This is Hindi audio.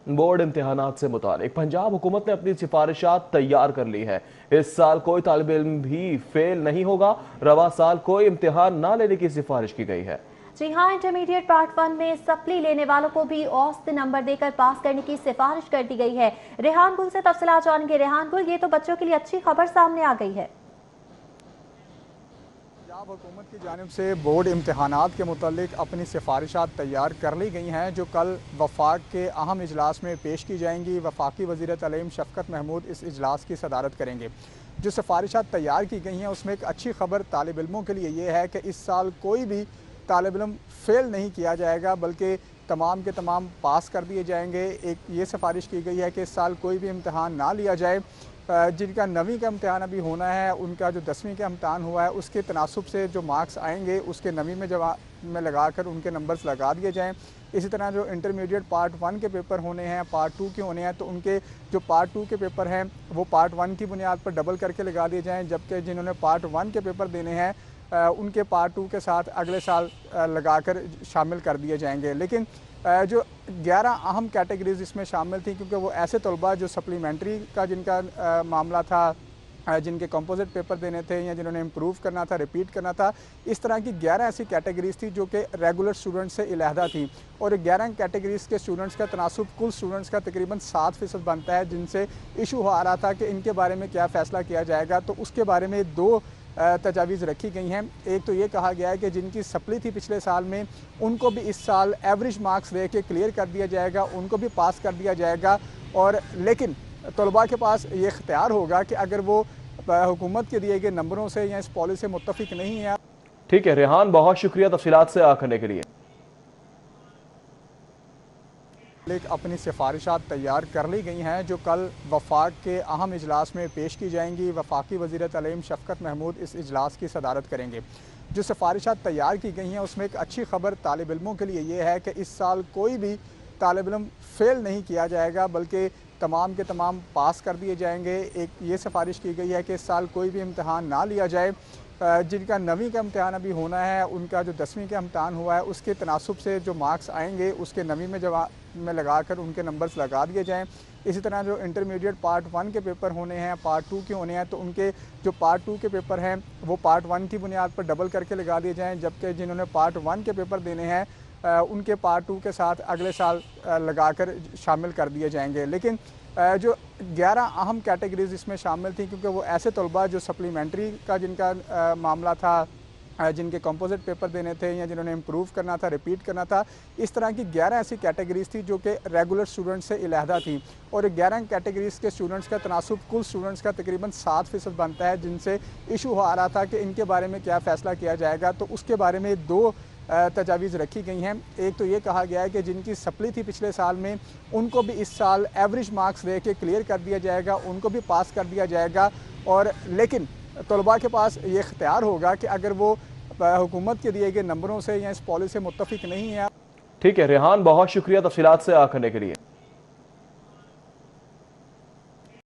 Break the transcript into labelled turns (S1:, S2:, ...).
S1: बोर्ड इम्तिहानात से मुतालिक पंजाब हुकूमत ने अपनी सिफारिशात तैयार कर ली है। इस साल कोई तालिब इल्म भी फेल नहीं होगा। रवा साल कोई इम्तिहान ना लेने की सिफारिश की गई है।
S2: जी हाँ, इंटरमीडिएट पार्ट 1 में सप्ली लेने वालों को भी औसत नंबर देकर पास करने की सिफारिश कर दी गई है। रेहान गुल से तफसीलात जानेंगे। रेहान गुल, ये तो बच्चों के लिए अच्छी खबर सामने आ गई है।
S3: पंजाब हुकूमत की जानिब से बोर्ड इम्तहानात के मुतालिक अपनी सिफारिशात तैयार कर ली गई हैं, जो कल वफाक के अहम इजलास में पेश की जाएंगी। वफाकी वज़ीर तालीम शफ़कत महमूद इस इजलास की सदारत करेंगे। जो सिफारिशात तैयार की गई हैं उसमें एक अच्छी खबर तालिब इल्मों के लिए ये है कि इस साल कोई भी तालिब इल्म फेल नहीं किया जाएगा, बल्कि तमाम के तमाम पास कर दिए जाएंगे। एक ये सिफारिश की गई है कि इस साल कोई भी इम्तहान ना लिया जाए। जिनका 9वीं का इम्तहान अभी होना है, उनका जो 10वीं का इम्तहान हुआ है उसके तनासुब से जो मार्क्स आएंगे उसके 9वीं में लगा कर उनके नंबर्स लगा दिए जाएँ। इसी तरह जो इंटरमीडिएट पार्ट 1 के पेपर होने हैं, पार्ट 2 के होने हैं, तो उनके जो पार्ट 2 के पेपर हैं वो पार्ट 1 की बुनियाद पर डबल करके लगा दिए जाएँ, जबकि जिन्होंने पार्ट 1 के पेपर देने हैं उनके पार्ट 2 के साथ अगले साल लगाकर शामिल कर दिए जाएंगे। लेकिन जो 11 अहम कैटेगरीज इसमें शामिल थी, क्योंकि वो ऐसे तलबा जो सप्लीमेंट्री का जिनका मामला था, जिनके कंपोजिट पेपर देने थे या जिन्होंने इम्प्रूव करना था, रिपीट करना था, इस तरह की 11 ऐसी कैटेगरीज थी जो कि रेगुलर स्टूडेंट्स से इलाहदा थी। और 11 कैटेगरीज के स्टूडेंट्स का तनासुब कुल स्टूडेंट्स का तकरीबन 7% बनता है, जिनसे इशू आ रहा था कि इनके बारे में क्या फ़ैसला किया जाएगा। तो उसके बारे में 2 तजावीज़ रखी गई हैं। एक तो ये कहा गया है कि जिनकी सप्ली थी पिछले साल में, उनको भी इस साल एवरेज मार्क्स दे के क्लियर कर दिया जाएगा, उनको भी पास कर दिया जाएगा। और लेकिन तलबा के पास ये इख्तियार होगा कि अगर वो हुकूमत के दिए गए नंबरों से या इस पॉलिसी से मुत्तफिक नहीं है।
S1: ठीक है रेहान, बहुत शुक्रिया तफसीलात से करने के लिए।
S3: अपनी सिफारिशात तैयार कर ली गई हैं, जो कल वफाक के अहम इजलास में पेश की जाएंगी। वफाकी वज़ीर तालीम शफ़कत महमूद इस इजलास की सदारत करेंगे। जो सिफारिशात तैयार की गई हैं उसमें एक अच्छी खबर तालिब इल्मों के लिए ये है कि इस साल कोई भी तालिब इल्म फेल नहीं किया जाएगा, बल्कि तमाम के तमाम पास कर दिए जाएंगे। एक ये सिफारिश की गई है कि इस साल कोई भी इम्तहान ना लिया जाए। जिनका 9वीं का इम्तहान अभी होना है, उनका जो 10वीं का इम्तहान हुआ है उसके तनासुब से जो मार्क्स आएंगे उसके 9वीं में लगा कर उनके नंबर्स लगा दिए जाएँ। इसी तरह जो इंटरमीडिएट पार्ट 1 के पेपर होने हैं, पार्ट 2 के होने हैं, तो उनके जो पार्ट 2 के पेपर हैं वो पार्ट 1 की बुनियाद पर डबल करके लगा दिए जाएँ, जबकि जिन्होंने पार्ट 1 के पेपर देने हैं उनके पार्ट 2 के साथ अगले साल लगाकर शामिल कर दिए जाएंगे। लेकिन जो 11 अहम कैटेगरीज इसमें शामिल थी, क्योंकि वो ऐसे तलबा जो सप्लीमेंट्री का जिनका मामला था, जिनके कंपोजिट पेपर देने थे या जिन्होंने इम्प्रूव करना था, रिपीट करना था, इस तरह की 11 ऐसी कैटेगरीज थी जो कि रेगुलर स्टूडेंट्स से इलाहदा थी। और 11 कैटेगरीज के स्टूडेंट्स का तनासुब कुल स्टूडेंट्स का तकरीबन 7% बनता है, जिनसे इशू आ रहा था कि इनके बारे में क्या फ़ैसला किया जाएगा। तो उसके बारे में 2 तजावीज़ रखी गई हैं। एक तो ये कहा गया है कि जिनकी सप्ली थी पिछले साल में, उनको भी इस साल एवरेज मार्क्स दे के क्लियर कर दिया जाएगा, उनको भी पास कर दिया जाएगा। और लेकिन तलबा के पास ये इख्तियार होगा कि अगर वो हुकूमत के दिए गए नंबरों से या इस पॉलिसी से मुत्तफिक नहीं है।
S1: ठीक है रेहान, बहुत शुक्रिया तफसीलात से करने के लिए।